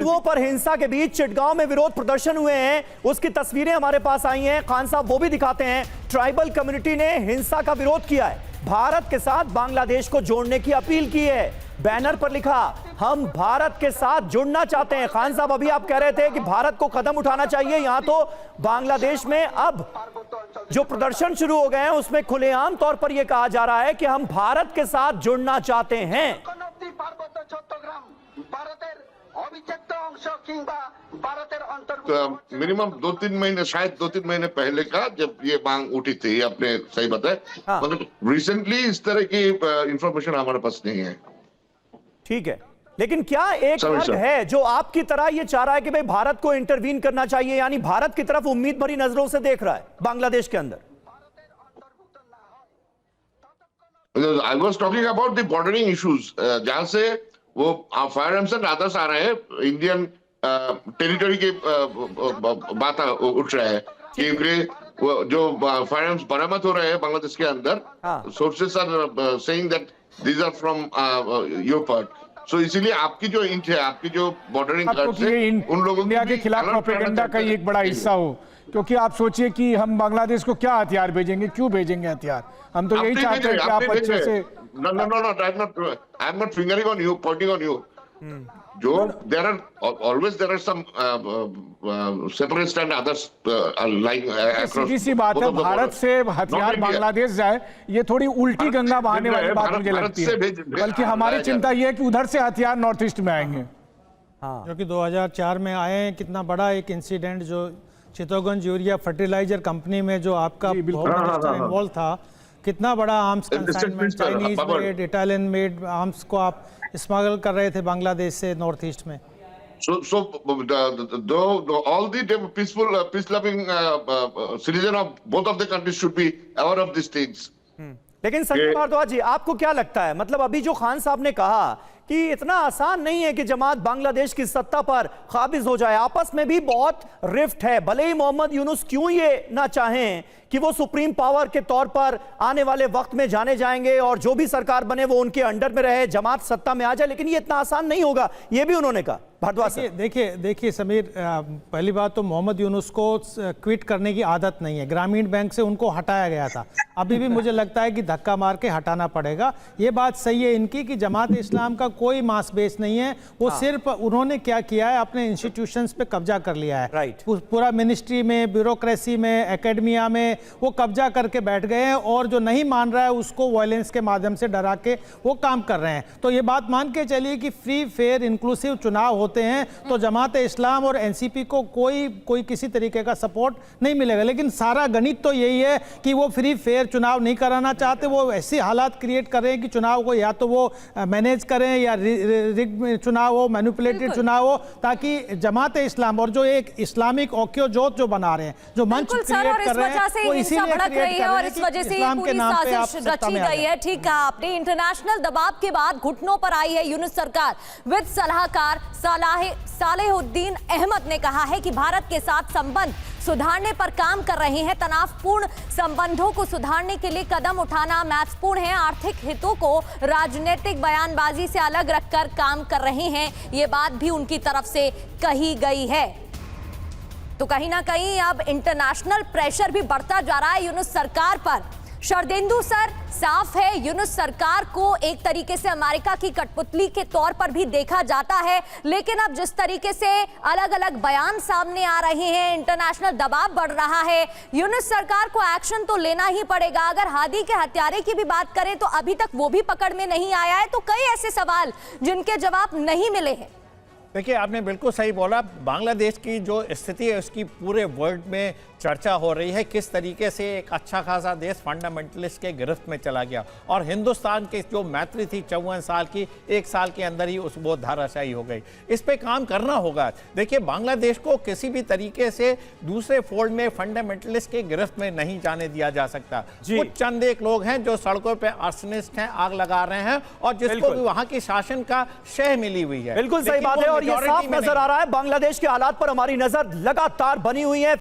हिंदुओं पर हिंसा के बीच चिटगांव में विरोध प्रदर्शन हुए हैं, उसकी तस्वीरें हमारे पास आई हैं। खान साहब वो भी दिखाते हैं। ट्राइबल कम्युनिटी ने हिंसा का विरोध किया है, भारत के साथ बांग्लादेश को जोड़ने की अपील की है। बैनर पर लिखा, हम भारत के साथ जुड़ना चाहते हैं। खान साहब, अभी आप कह रहे थे कि भारत को कदम उठाना चाहिए, यहां तो बांग्लादेश में अब जो प्रदर्शन शुरू हो गए हैं उसमें खुलेआम तौर पर यह कहा जा रहा है कि हम भारत के साथ जुड़ना चाहते हैं। मिनिमम 2-3 महीने, शायद 2-3 महीने पहले का जब ये मांग उठी थी, आपने सही बताया। हाँ। मतलब रिसेंटली इस तरह की इंफॉर्मेशन हमारे पास नहीं है। ठीक है, लेकिन क्या एक वर्ग है जो आपकी तरह ये चाह रहा है कि भाई भारत को इंटरवीन करना चाहिए, यानी भारत की तरफ उम्मीद भरी नजरों से देख रहा है बांग्लादेश के अंदर? I was talking about the bordering issues, जहां से वो फायरआर्म्स एंड अदर्स आ रहे हैं, इंडियन टेरिटरी के बात उठ रहा है कि जो फायरआर्म्स बरामद हो रहे हैं बांग्लादेश के अंदर, sources are saying that these are from your part. So इसीलिए आपकी जो इंच है, आपकी जो बॉर्डरिंग उन लोगों इंडिया के खिलाफ प्रोपेगेंडा का एक बड़ा हिस्सा हो, क्योंकि आप सोचिए कि हम बांग्लादेश को क्या हथियार भेजेंगे, क्यों भेजेंगे हथियार? हम तो यही चाहते हैं कि आप अच्छे से No, I'm not fingering on you, pointing on you. There are some separatists and others lying across. सीधी सी बात है, भारत से हथियार बांग्लादेश जाए, ये थोड़ी उल्टी गंगा बहाने वाली बात मुझे लगती है। बल्कि हमारी चिंता ये है कि उधर से हथियार नॉर्थ ईस्ट में आएंगे। जो कि 2004 में आए हैं। कितना बड़ा एक इंसिडेंट जो चित्तौड़गंज यूरिया फर्टिलाइजर कंपनी में जो आपका इन्वॉल्व था, कितना बड़ा arms consignment, Chinese made, Italian made arms को आप स्मगल कर रहे थे बांग्लादेश से नॉर्थ ईस्ट में। So all the peace loving citizen of both of the countries should be aware of these things. लेकिन संजय भारद्वाज जी, आपको क्या लगता है, मतलब अभी जो खान साहब ने कहा कि इतना आसान नहीं है कि जमात बांग्लादेश की सत्ता पर काबिज हो जाए, आपस में भी बहुत रिफ्ट है। भले ही मोहम्मद यूनुस क्यों ये ना चाहें कि वो सुप्रीम पावर के तौर पर आने वाले वक्त में जाने जाएंगे और जो भी सरकार बने वो उनके अंडर में रहे, जमात सत्ता में आ जाए, लेकिन ये इतना आसान नहीं होगा, ये भी उन्होंने कहा। भारद्वाज साहब, देखिए समीर, पहली बात तो मोहम्मद यूनुस को क्विट करने की आदत नहीं है। ग्रामीण बैंक से उनको हटाया गया था, अभी भी मुझे लगता है कि धक्का मार के हटाना पड़ेगा। ये बात सही है इनकी कि जमात इस्लाम का कोई मास बेस नहीं है, वो सिर्फ उन्होंने क्या किया है, अपने इंस्टीट्यूशंस पे कब्जा कर लिया है। पूरा मिनिस्ट्री में, ब्यूरोक्रेसी में, एकेडमिया में वो कब्जा करके बैठ गए हैं और जो नहीं मान रहा है उसको वायलेंस के माध्यम से डरा के वो काम कर रहे हैं। तो ये बात मान के चलिए कि फ्री फेयर इंक्लूसिव चुनाव होते हैं तो जमात इस्लाम और एनसीपी को कोई किसी तरीके का सपोर्ट नहीं मिलेगा। लेकिन सारा गणित तो यही है कि वो फ्री फेयर चुनाव नहीं कराना चाहते, वो ऐसी हालात क्रिएट कर रहे हैं कि चुनाव को या तो वो मैनेज करें या रिग चुनाव हो, मैनिपुलेटेड चुनाव हो, ताकि जमात इस्लाम और जो एक इस्लामिक ओक्योजोत जो बना रहे हैं, जो मंच क्रिएट कर रहे हैं, वो इसीलिए भड़क रही है और इस वजह से पूरी साजिश रची गई है। ठीक है, आपने इंटरनेशनल दबाव के बाद घुटनों पर आई है यूनुस सरकार। वित्त सलाहकार सालेहुद्दीन अहमद ने कहा है कि भारत के साथ संबंध सुधारने पर काम कर रहे हैं, तनावपूर्ण संबंधों को सुधारने के लिए कदम उठाना महत्वपूर्ण है, आर्थिक हितों को राजनीतिक बयानबाजी से अलग रखकर काम कर रहे हैं, ये बात भी उनकी तरफ से कही गई है। तो कहीं ना कहीं अब इंटरनेशनल प्रेशर भी बढ़ता जा रहा है यूनुस सरकार पर। शरदेंदु सर, साफ है यूनुस सरकार को एक तरीके से अमेरिका की कठपुतली के तौर पर भी देखा जाता है, लेकिन अब जिस तरीके से अलग अलग बयान सामने आ रहे हैं, इंटरनेशनल दबाव बढ़ रहा है, यूनुस सरकार को एक्शन तो लेना ही पड़ेगा। अगर हादी के हत्यारे की भी बात करें तो अभी तक वो भी पकड़ में नहीं आया है, तो कई ऐसे सवाल जिनके जवाब नहीं मिले हैं। देखिए, आपने बिल्कुल सही बोला। बांग्लादेश की जो स्थिति है उसकी पूरे वर्ल्ड में चर्चा हो रही है, किस तरीके से एक अच्छा खासा देश फंडामेंटलिस्ट के गिरफ्त में चला गया और हिंदुस्तान की जो मैत्री थी 54 साल की, 1 साल के अंदर ही उस वो धाराशायी हो गई। इस पे काम करना होगा। देखिए, बांग्लादेश को किसी भी तरीके से दूसरे फोल्ड में फंडामेंटलिस्ट के गिरफ्त में नहीं जाने दिया जा सकता। कुछ चंद एक लोग हैं जो सड़कों पे आर्सनिस्ट हैं, आग लगा रहे हैं और जिसको भी वहां की शासन का शह मिली हुई है। बिल्कुल सही बात है और ये साफ नजर आ रहा है। बांग्लादेश के हालात पर हमारी नजर लगातार बनी हुई है।